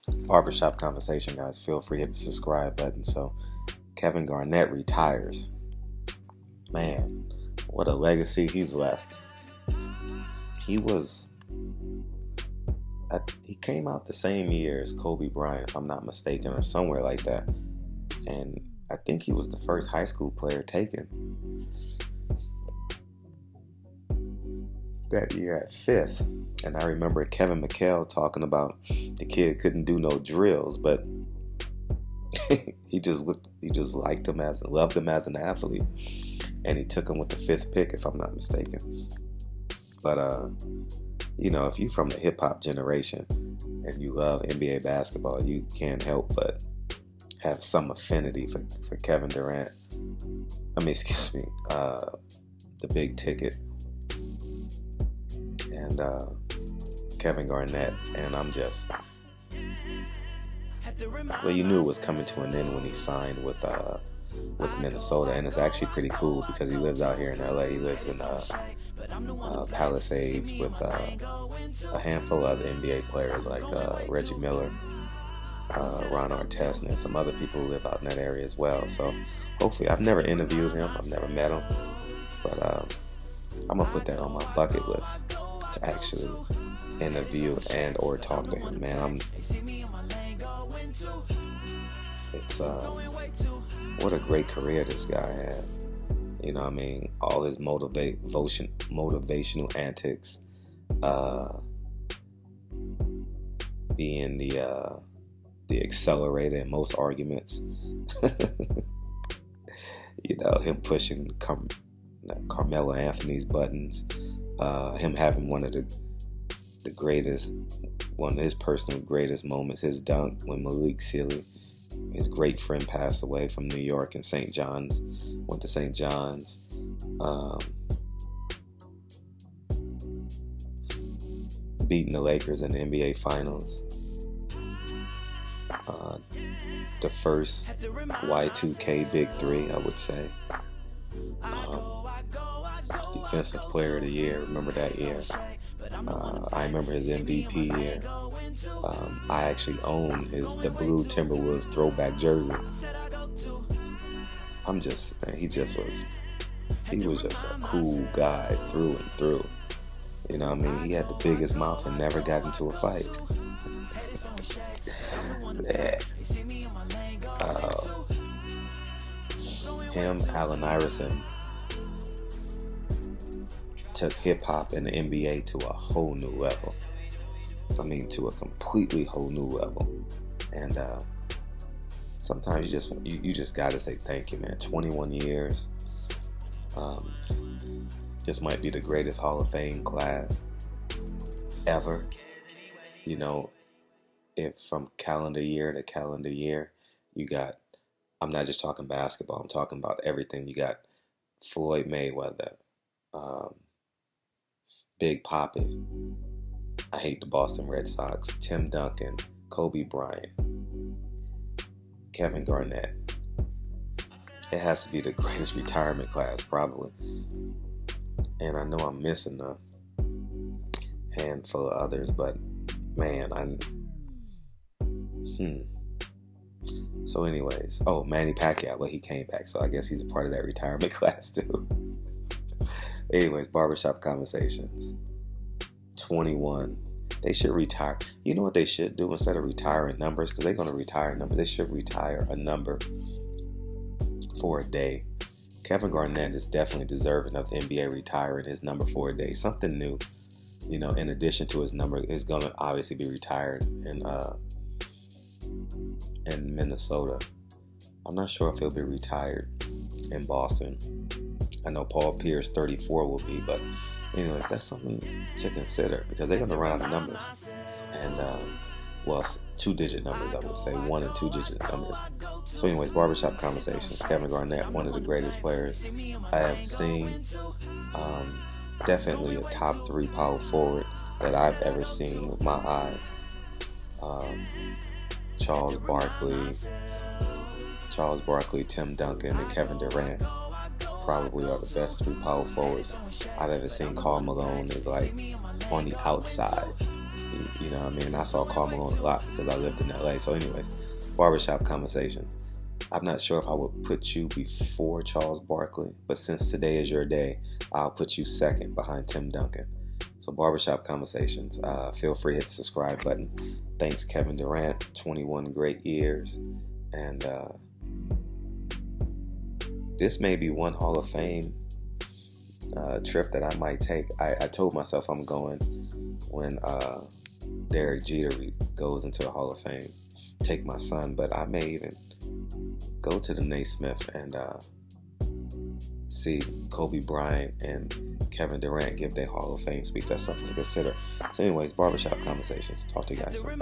Barbershop conversation, guys. Feel free to hit the subscribe button. So, Kevin Garnett retires. Man, what a legacy he's left. He was. He came out the same year as Kobe Bryant, if I'm not mistaken, or somewhere like that. And I think he was the first high school player taken that year at fifth. And I remember Kevin McHale talking about the kid couldn't do no drills, but he just loved him as an athlete, and he took him with the fifth pick, if I'm not mistaken. But if you're from the hip hop generation and you love NBA basketball, you can't help but have some affinity for Kevin Durant. The big ticket and Kevin Garnett, and you knew it was coming to an end when he signed with Minnesota, and it's actually pretty cool because he lives out here in LA. He lives in Palisades with a handful of other NBA players like Reggie Miller, Ron Artest, and some other people who live out in that area as well. So hopefully, I've never interviewed him, I've never met him, but I'm gonna put that on my bucket list to actually interview and or talk to him. Man, what a great career this guy had. All his motivational antics, being the accelerator in most arguments. Him pushing Carmelo Anthony's buttons, him having one of his personal greatest moments, his dunk when Malik Sealy, his great friend, passed away from New York and St. John's, went to St. John's. Beating the Lakers in the NBA Finals. The first Y2K Big Three, I would say. Defensive Player of the Year, remember that year. I remember his MVP year. I actually own the blue Timberwolves throwback jersey. He was just a cool guy through and through. He had the biggest mouth and never got into a fight. Him, Allen Iverson, took hip hop and the NBA to a whole new level. To a completely whole new level. And sometimes you just gotta say thank you, man. 21 years. This might be the greatest Hall of Fame class ever. If from calendar year to calendar year, you got, I'm not just talking basketball, I'm talking about everything. You got Floyd Mayweather, Big Papi, I hate the Boston Red Sox, Tim Duncan, Kobe Bryant, Kevin Garnett. It has to be the greatest retirement class, probably. And I know I'm missing a handful of others, but man, So anyways, Manny Pacquiao, but he came back, so I guess he's a part of that retirement class too. Anyways, Barbershop Conversations. 21. They should retire. You know what they should do instead of retiring numbers? Because they're going to retire numbers. They should retire a number for a day. Kevin Garnett is definitely deserving of the NBA retiring his number for a day. Something new. In addition to his number, is going to obviously be retired in Minnesota. I'm not sure if he'll be retired in Boston. I know Paul Pierce, 34, will be, but anyways, that's something to consider because they're going to run out of numbers. And, two-digit numbers, I would say, 1 and 2-digit numbers. So anyways, Barbershop Conversations. Kevin Garnett, one of the greatest players I have seen. Definitely a top 3 power forward that I've ever seen with my eyes. Charles Barkley, Tim Duncan, and Kevin Durant probably are the best 3 power forwards I've ever seen. Karl Malone is like on the outside. You know what I mean? I saw Karl Malone a lot because I lived in LA. So anyways, barbershop conversation. I'm not sure if I would put you before Charles Barkley, but since today is your day, I'll put you second behind Tim Duncan. So barbershop conversations. Feel free to hit the subscribe button. Thanks, Kevin Durant. 21 great years. And this may be one Hall of Fame trip that I might take. I told myself I'm going when Derek Jeter goes into the Hall of Fame. Take my son, but I may even go to the Naismith and see Kobe Bryant and Kevin Durant give their Hall of Fame speech. That's something to consider. So anyways, barbershop conversations. Talk to you guys soon.